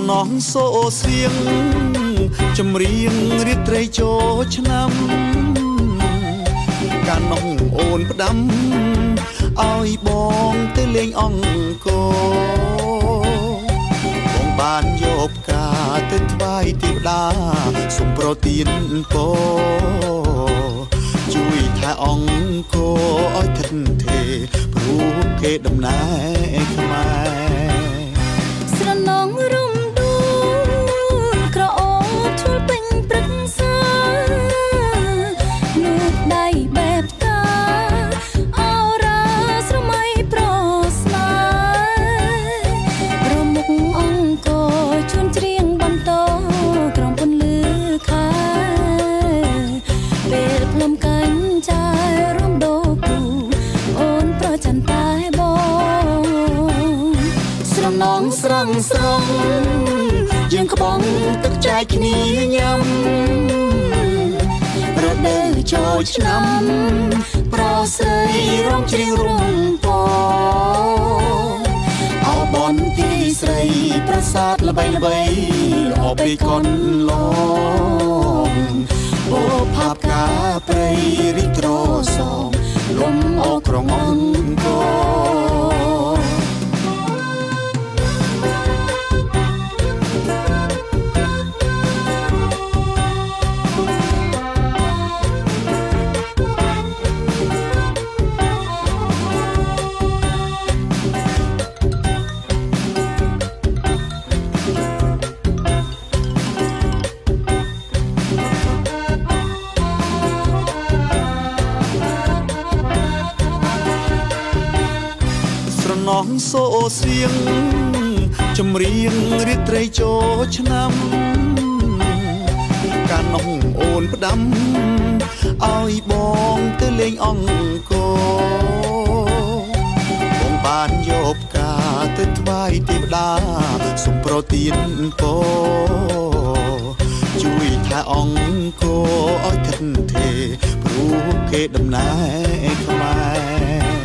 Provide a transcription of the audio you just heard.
ណោះសូសៀងចម្រៀងរាត្រីចូលឆ្នាំកាលនោះអូនផ្ដាំឲ្យបងទៅលេងអង្គបងបានយកផ្កាទៅថ្វាយទេវតាសូមប្រទានពរជួយថែអង្គឲ្យថិតថេរព្រោះគេដំណើរខ្មែរស្រណងរំដួលក្រអូបឈុលពេញព្រឹកសានួនដៃបែបតាអរ៉ាស្រមៃប្រស្នារមុខអង្គជួនច្រៀងបន្តក្រំពន្លឺខែពេលភ្លុំកាញ់ចាយរំដោគូអូនប្រច័ន្ទតែបងស្រណងស្រងស្រងយើងក្បងទឹកចែកគ្នាញ៉ាំរដូវចូលឆ្នាំប្រស្រីរំជ្រៀងរំពអោបនទីស្រីប្រាសាទល្បីល្បីល្អពេកកនឡងអូផាបកាព្រៃរីកត្រសងលំអោក្រងអង្គណោះសូសៀងចម្រៀងរាត្រីចូលឆ្នាំកាលនោះអូនផ្ដាំឲ្យបងទៅលេងអង្គបងបានយកផ្កាទៅថ្វាយទេវតាសូមប្រទានពរជួយថែអង្គឲ្យថិតថេរព្រោះគេដំណើរខ្មែរ